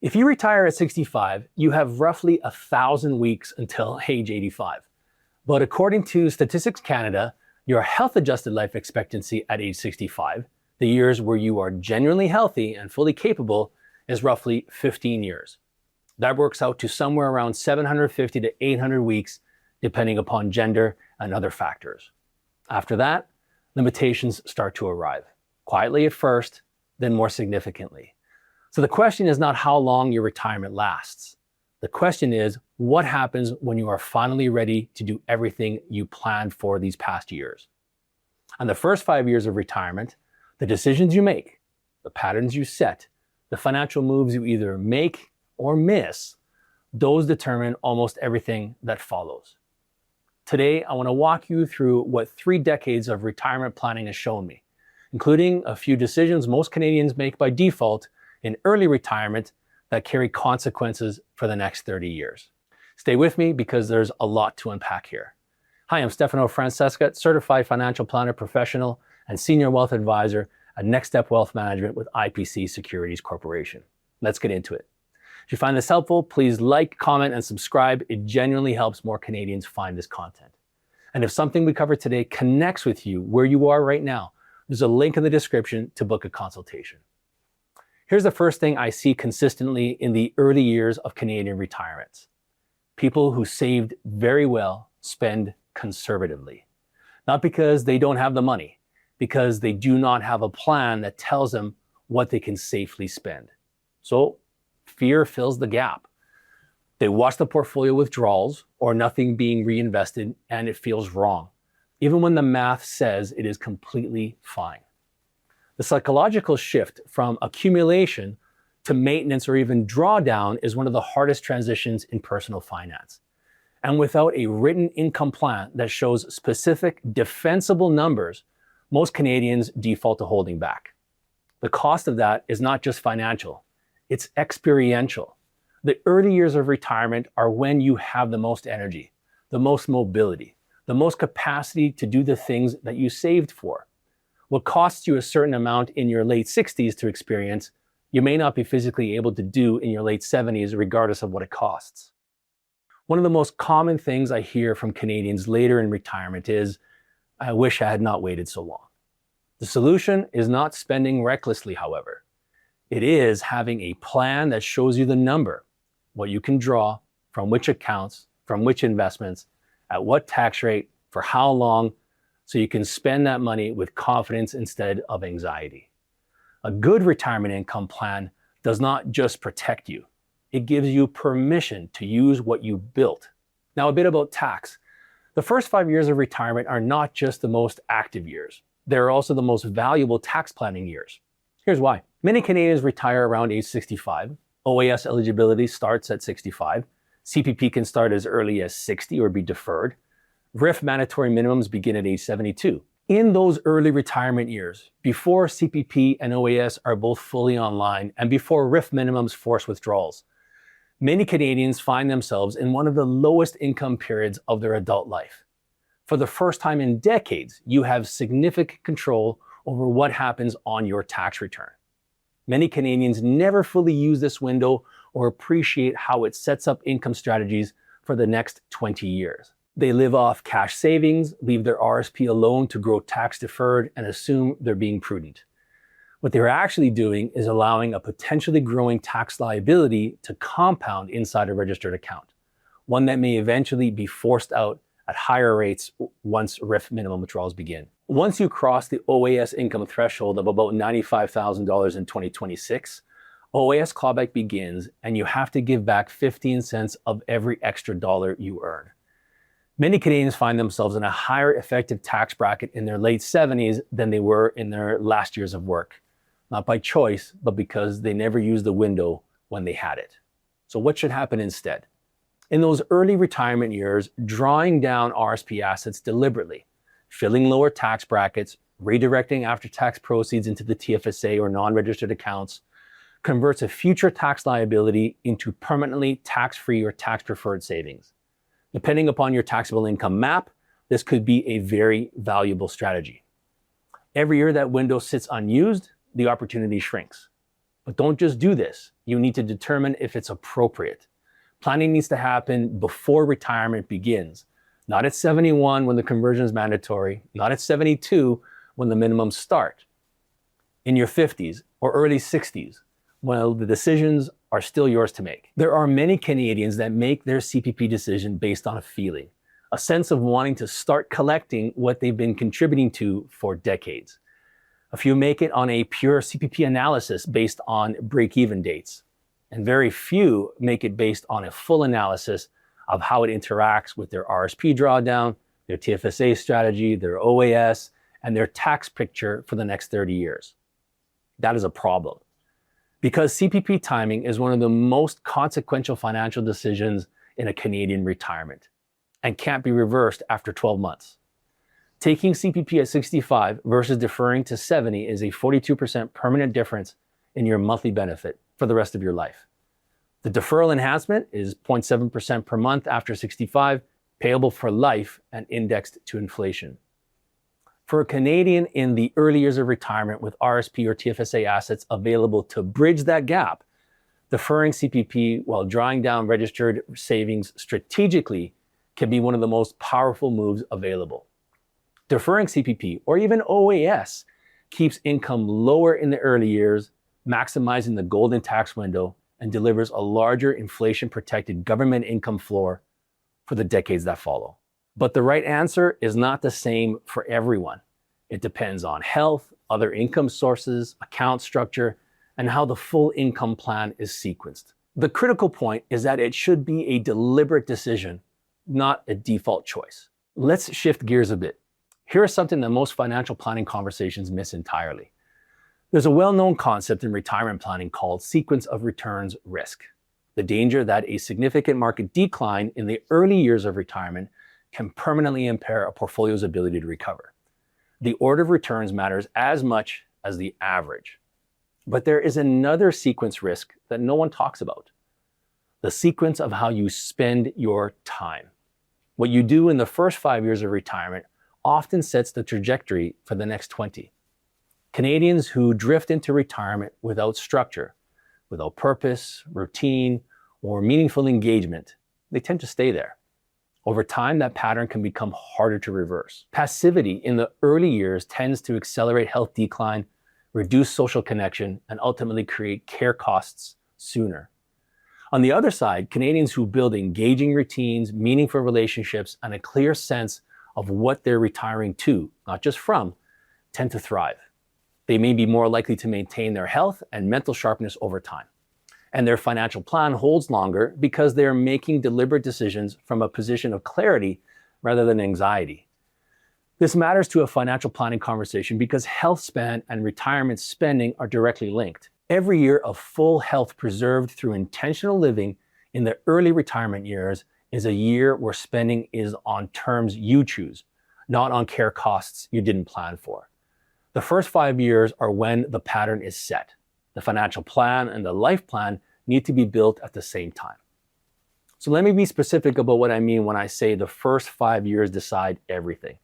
If you retire at 65, you have roughly 1,000 weeks until age 85. But according to Statistics Canada, your health-adjusted life expectancy at age 65, the years where you are genuinely healthy and fully capable, is roughly 15 years. That works out to somewhere around 750 to 800 weeks, depending upon gender and other factors. After that, limitations start to arrive, quietly at first, then more significantly. So the question is not how long your retirement lasts. The question is, what happens when you are finally ready to do everything you planned for these past years? And the first 5 years of retirement, the decisions you make, the patterns you set, the financial moves you either make or miss, those determine almost everything that follows. Today, I want to walk you through what 3 decades of retirement planning has shown me, including a few decisions most Canadians make by default in early retirement that carry consequences for the next 30 years. Stay with me because there's a lot to unpack here. Hi, I'm Stefano Francesca, certified financial planner professional and senior wealth advisor at Next Step Wealth Management with IPC Securities Corporation. Let's get into it. If you find this helpful, please like, comment, and subscribe. It genuinely helps more Canadians find this content. And if something we cover today connects with you where you are right now, there's a link in the description to book a consultation. Here's the first thing I see consistently in the early years of Canadian retirements. People who saved very well spend conservatively. Not because they don't have the money, because they do not have a plan that tells them what they can safely spend. So fear fills the gap. They watch the portfolio withdrawals or nothing being reinvested and it feels wrong, even when the math says it is completely fine. The psychological shift from accumulation to maintenance or even drawdown is one of the hardest transitions in personal finance. And without a written income plan that shows specific defensible numbers, most Canadians default to holding back. The cost of that is not just financial, it's experiential. The early years of retirement are when you have the most energy, the most mobility, the most capacity to do the things that you saved for. What costs you a certain amount in your late 60s to experience, you may not be physically able to do in your late 70s, regardless of what it costs. One of the most common things I hear from Canadians later in retirement is, I wish I had not waited so long. The solution is not spending recklessly, however. It is having a plan that shows you the number, what you can draw, from which accounts, from which investments, at what tax rate, for how long, so you can spend that money with confidence instead of anxiety. A good retirement income plan does not just protect you. It gives you permission to use what you built. Now, a bit about tax. The first 5 years of retirement are not just the most active years. They're also the most valuable tax planning years. Here's why. Many Canadians retire around age 65. OAS eligibility starts at 65. CPP can start as early as 60 or be deferred. RRIF mandatory minimums begin at age 72. In those early retirement years, before CPP and OAS are both fully online and before RRIF minimums force withdrawals, many Canadians find themselves in one of the lowest income periods of their adult life. For the first time in decades, you have significant control over what happens on your tax return. Many Canadians never fully use this window or appreciate how it sets up income strategies for the next 20 years. They live off cash savings, leave their RRSP alone to grow tax deferred, and assume they're being prudent. What they're actually doing is allowing a potentially growing tax liability to compound inside a registered account, one that may eventually be forced out at higher rates once RRIF minimum withdrawals begin. Once you cross the OAS income threshold of about $95,000 in 2026, OAS clawback begins and you have to give back 15 cents of every extra dollar you earn. Many Canadians find themselves in a higher effective tax bracket in their late 70s than they were in their last years of work. Not by choice, but because they never used the window when they had it. So what should happen instead? In those early retirement years, drawing down RRSP assets deliberately, filling lower tax brackets, redirecting after-tax proceeds into the TFSA or non-registered accounts, converts a future tax liability into permanently tax-free or tax-preferred savings. Depending upon your taxable income map, this could be a very valuable strategy. Every year that window sits unused, the opportunity shrinks. But don't just do this. you need to determine if it's appropriate. Planning needs to happen before retirement begins, not at 71 when the conversion is mandatory, not at 72 when the minimums start. In your 50s or early 60s, when the decisions are still yours to make. There are many Canadians that make their CPP decision based on a feeling, a sense of wanting to start collecting what they've been contributing to for decades. A few make it on a pure CPP analysis based on break-even dates, and very few make it based on a full analysis of how it interacts with their RRSP drawdown, their TFSA strategy, their OAS, and their tax picture for the next 30 years. That is a problem, because CPP timing is one of the most consequential financial decisions in a Canadian retirement and can't be reversed after 12 months. Taking CPP at 65 versus deferring to 70 is a 42% permanent difference in your monthly benefit for the rest of your life. The deferral enhancement is 0.7% per month after 65, payable for life and indexed to inflation. For a Canadian in the early years of retirement with RRSP or TFSA assets available to bridge that gap, deferring CPP while drawing down registered savings strategically can be one of the most powerful moves available. Deferring CPP or even OAS keeps income lower in the early years, maximizing the golden tax window, and delivers a larger inflation-protected government income floor for the decades that follow. But the right answer is not the same for everyone. It depends on health, other income sources, account structure, and how the full income plan is sequenced. The critical point is that it should be a deliberate decision, not a default choice. Let's shift gears a bit. Here is something that most financial planning conversations miss entirely. There's a well-known concept in retirement planning called sequence of returns risk. The danger that a significant market decline in the early years of retirement can permanently impair a portfolio's ability to recover. The order of returns matters as much as the average. But there is another sequence risk that no one talks about. The sequence of how you spend your time. What you do in the first 5 years of retirement often sets the trajectory for the next 20. Canadians who drift into retirement without structure, without purpose, routine, or meaningful engagement, they tend to stay there. Over time, that pattern can become harder to reverse. Passivity in the early years tends to accelerate health decline, reduce social connection, and ultimately create care costs sooner. On the other side, Canadians who build engaging routines, meaningful relationships, and a clear sense of what they're retiring to, not just from, tend to thrive. They may be more likely to maintain their health and mental sharpness over time. And their financial plan holds longer because they're making deliberate decisions from a position of clarity rather than anxiety. This matters to a financial planning conversation because health span and retirement spending are directly linked. Every year of full health preserved through intentional living in the early retirement years is a year where spending is on terms you choose, not on care costs you didn't plan for. The first 5 years are when the pattern is set. The financial plan and the life plan need to be built at the same time. So let me be specific about what I mean when I say the first 5 years decide everything.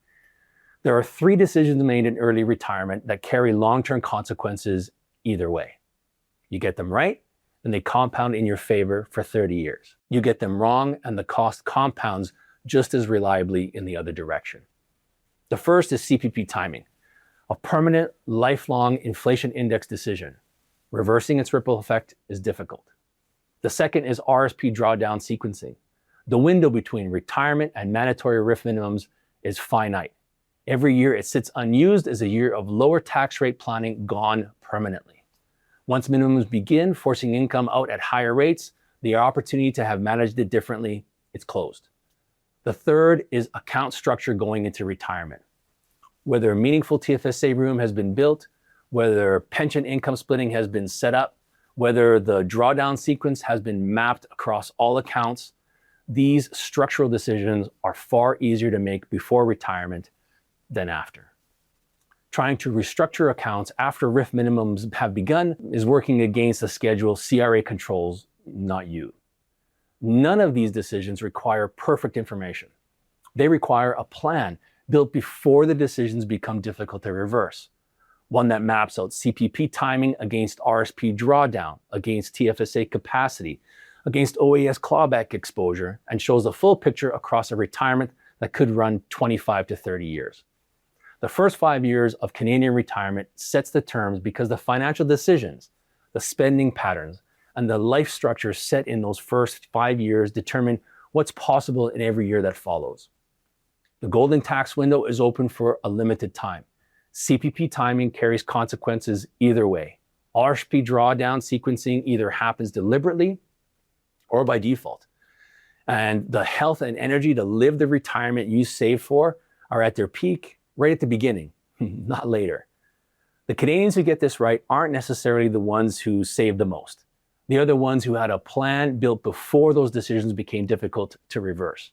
There are 3 decisions made in early retirement that carry long-term consequences either way. You get them right, and they compound in your favor for 30 years. You get them wrong, and the cost compounds just as reliably in the other direction. The first is CPP timing, a permanent, lifelong inflation index decision. Reversing its ripple effect is difficult. The second is RRSP drawdown sequencing. The window between retirement and mandatory RRIF minimums is finite. Every year it sits unused as a year of lower tax rate planning gone permanently. Once minimums begin forcing income out at higher rates, the opportunity to have managed it differently, it's closed. The third is account structure going into retirement. Whether a meaningful TFSA room has been built, whether pension income splitting has been set up, whether the drawdown sequence has been mapped across all accounts, these structural decisions are far easier to make before retirement than after. Trying to restructure accounts after RRIF minimums have begun is working against the schedule CRA controls, not you. None of these decisions require perfect information. They require a plan built before the decisions become difficult to reverse. one that maps out CPP timing against RSP drawdown, against TFSA capacity, against OAS clawback exposure, and shows a full picture across a retirement that could run 25 to 30 years. The first 5 years of Canadian retirement sets the terms because the financial decisions, the spending patterns, and the life structures set in those first 5 years determine what's possible in every year that follows. The golden tax window is open for a limited time. CPP timing carries consequences either way. RRSP drawdown sequencing either happens deliberately or by default. And the health and energy to live the retirement you saved for are at their peak right at the beginning, not later. The Canadians who get this right aren't necessarily the ones who save the most. They are the ones who had a plan built before those decisions became difficult to reverse.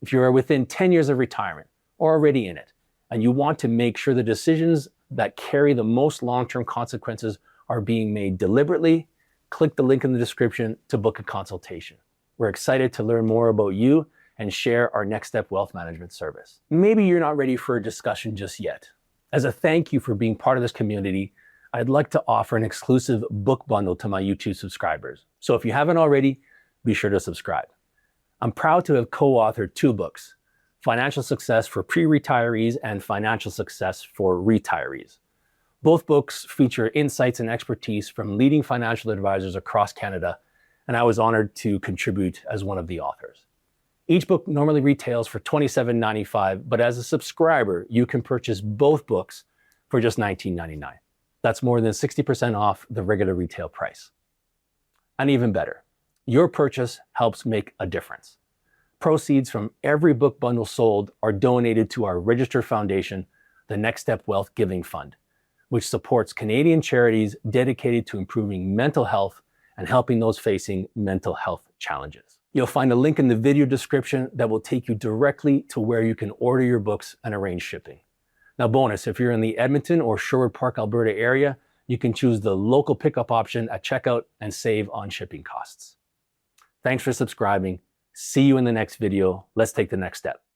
If you are within 10 years of retirement or already in it, and you want to make sure the decisions that carry the most long-term consequences are being made deliberately, click the link in the description to book a consultation. We're excited to learn more about you and share our Next Step Wealth Management service. Maybe you're not ready for a discussion just yet. As a thank you for being part of this community, I'd like to offer an exclusive book bundle to my YouTube subscribers. So if you haven't already, be sure to subscribe. I'm proud to have co-authored 2 books, Financial Success for Pre-Retirees and Financial Success for Retirees. Both books feature insights and expertise from leading financial advisors across Canada, and I was honored to contribute as one of the authors. Each book normally retails for $27.95, but as a subscriber, you can purchase both books for just $19.99. That's more than 60% off the regular retail price. And even better, your purchase helps make a difference. Proceeds from every book bundle sold are donated to our registered foundation, the Next Step Wealth Giving Fund, which supports Canadian charities dedicated to improving mental health and helping those facing mental health challenges. You'll find a link in the video description that will take you directly to where you can order your books and arrange shipping. Now bonus, if you're in the Edmonton or Sherwood Park, Alberta area, you can choose the local pickup option at checkout and save on shipping costs. Thanks for subscribing. See you in the next video. Let's take the next step.